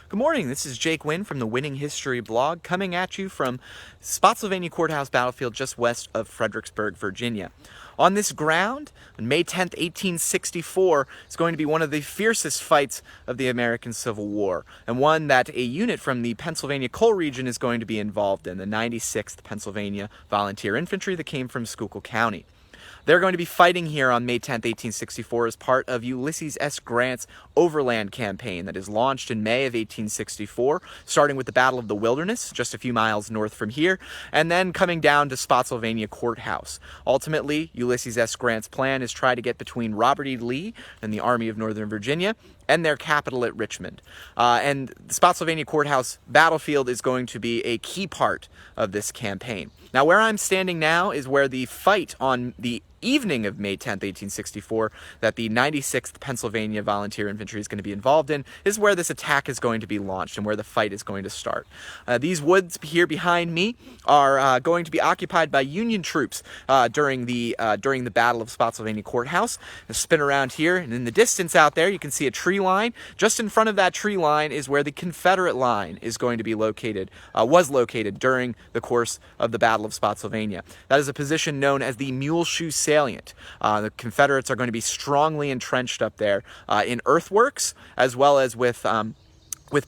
Good morning, this is Jake Wynn from the Winning History blog, coming at you from Spotsylvania Court House battlefield just west of Fredericksburg, Virginia. On this ground, on May 10th, 1864, is going to be one of the fiercest fights of the American Civil War, and one that a unit from the Pennsylvania coal region is going to be involved in, the 96th Pennsylvania Volunteer Infantry that came from Schuylkill County. They're going to be fighting here on May 10th, 1864 as part of Ulysses S. Grant's Overland Campaign that is launched in May of 1864, starting with the Battle of the Wilderness, just a few miles north from here, and then coming down to Spotsylvania Court House. Ultimately, Ulysses S. Grant's plan is try to get between Robert E. Lee and the Army of Northern Virginia and their capital at Richmond. And the Spotsylvania Courthouse battlefield is going to be a key part of this campaign. Now, where I'm standing now is where the fight on the evening of May 10th, 1864, that the 96th Pennsylvania Volunteer Infantry is going to be involved in, is where this attack is going to be launched and where the fight is going to start. These woods here behind me are going to be occupied by Union troops during the Battle of Spotsylvania Courthouse. I'll spin around here, and in the distance out there, you can see a tree line. Just in front of that tree line is where the Confederate line is going to be located, was located during the course of the Battle of Spotsylvania. That is a position known as the Muleshoe Salient. The Confederates are going to be strongly entrenched up there in earthworks, as well as with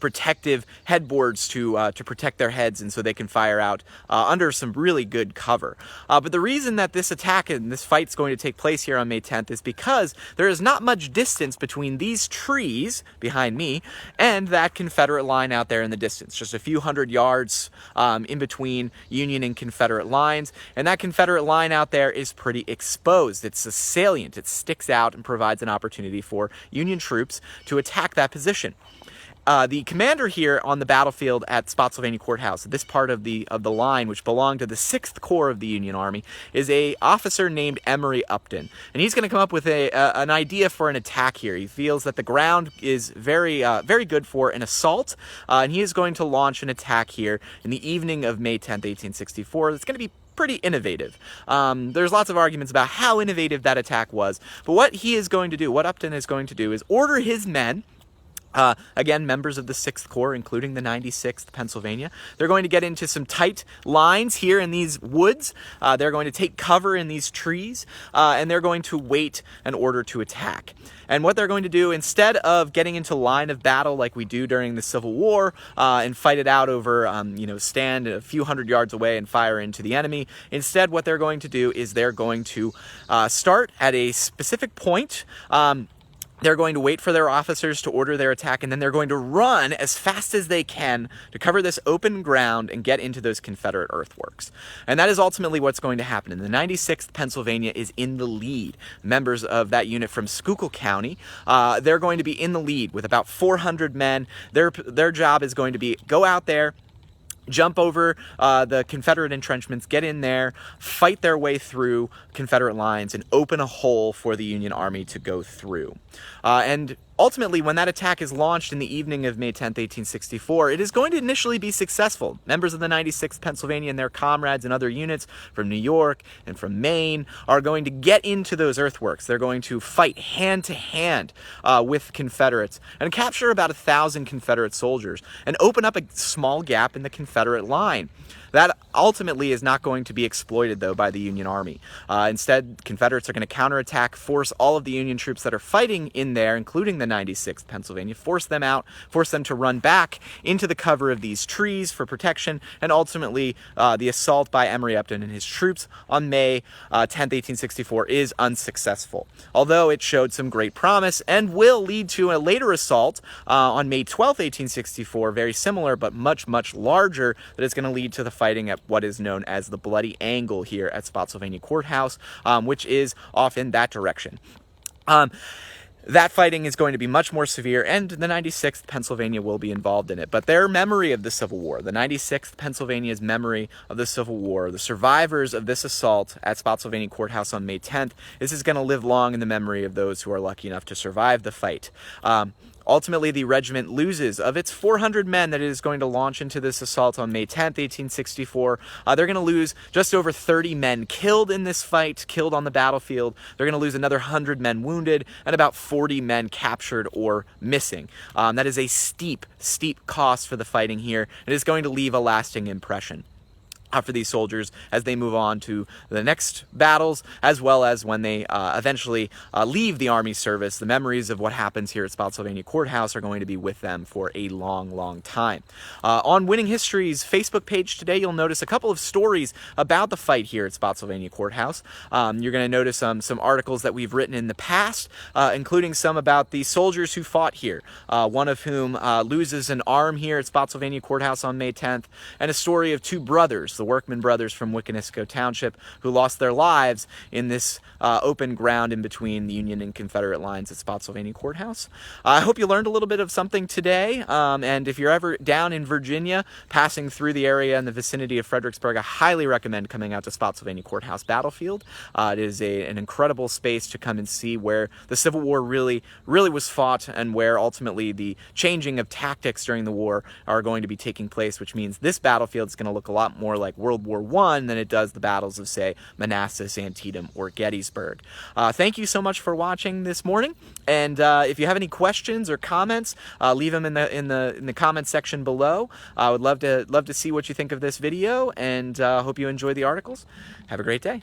protective headboards to protect their heads, and so they can fire out under some really good cover. But the reason that this attack and this fight is going to take place here on May 10th is because there is not much distance between these trees behind me and that Confederate line out there in the distance. Just a few hundred yards in between Union and Confederate lines, and that Confederate line out there is pretty exposed. It's a salient. It sticks out and provides an opportunity for Union troops to attack that position. The commander here on the battlefield at Spotsylvania Courthouse, this part of the line, which belonged to the 6th Corps of the Union Army, is a officer named Emory Upton, and he's going to come up with an idea for an attack here. He feels that the ground is very good for an assault, and he is going to launch an attack here in the evening of May 10th, 1864. It's going to be pretty innovative. There's lots of arguments about how innovative that attack was, but what he is going to do, what Upton is going to do, is order his men. Again, members of the 6th Corps, including the 96th Pennsylvania. They're going to get into some tight lines here in these woods. They're going to take cover in these trees, and they're going to wait an order to attack. And what they're going to do, instead of getting into line of battle like we do during the Civil War and fight it out over, stand a few hundred yards away and fire into the enemy, instead what they're going to do is they're going to start at a specific point. They're going to wait for their officers to order their attack, and then they're going to run as fast as they can to cover this open ground and get into those Confederate earthworks. And that is ultimately what's going to happen. And the 96th Pennsylvania is in the lead. Members of that unit from Schuylkill County, they're going to be in the lead with about 400 men. Their job is going to be go out there, jump over the Confederate entrenchments, get in there, fight their way through Confederate lines, and open a hole for the Union Army to go through. And ultimately, when that attack is launched in the evening of May 10th, 1864, it is going to initially be successful. Members of the 96th Pennsylvania and their comrades and other units from New York and from Maine are going to get into those earthworks. They're going to fight hand-to-hand with Confederates and capture about 1,000 Confederate soldiers and open up a small gap in the Confederate line. That ultimately is not going to be exploited, though, by the Union Army. Instead, Confederates are going to counterattack, force all of the Union troops that are fighting in there, including the 96th Pennsylvania, force them out, force them to run back into the cover of these trees for protection, and ultimately the assault by Emory Upton and his troops on May 10th, 1864 is unsuccessful, although it showed some great promise and will lead to a later assault on May 12th, 1864, very similar but much, much larger, that is going to lead to the fighting at what is known as the Bloody Angle here at Spotsylvania Courthouse, which is off in that direction. That fighting is going to be much more severe, and the 96th Pennsylvania will be involved in it. But their memory of the Civil War, the 96th Pennsylvania's memory of the Civil War, the survivors of this assault at Spotsylvania Courthouse on May 10th, this is going to live long in the memory of those who are lucky enough to survive the fight. Ultimately, the regiment loses. Of its 400 men that it is going to launch into this assault on May 10th, 1864, they're going to lose just over 30 men killed in this fight, killed on the battlefield. They're going to lose another 100 men wounded, and about 40 men captured or missing. That is a steep, steep cost for the fighting here. It is going to leave a lasting impression for these soldiers as they move on to the next battles, as well as when they eventually leave the Army service. The memories of what happens here at Spotsylvania Court House are going to be with them for a long, long time. On Winning History's Facebook page today, you'll notice a couple of stories about the fight here at Spotsylvania Court House. You're going to notice some articles that we've written in the past, including some about the soldiers who fought here, one of whom loses an arm here at Spotsylvania Court House on May 10th, and a story of two brothers, the Workman brothers from Wickanisco Township, who lost their lives in this open ground in between the Union and Confederate lines at Spotsylvania Court House. I hope you learned a little bit of something today, and if you're ever down in Virginia, passing through the area in the vicinity of Fredericksburg, I highly recommend coming out to Spotsylvania Court House Battlefield. It is an incredible space to come and see where the Civil War really was fought, and where ultimately the changing of tactics during the war are going to be taking place, which means this battlefield is going to look a lot more like World War I than it does the battles of, say, Manassas, Antietam, or Gettysburg. Thank you so much for watching this morning, and if you have any questions or comments, leave them in the comments section below. I would love to see what you think of this video, and hope you enjoy the articles. Have a great day.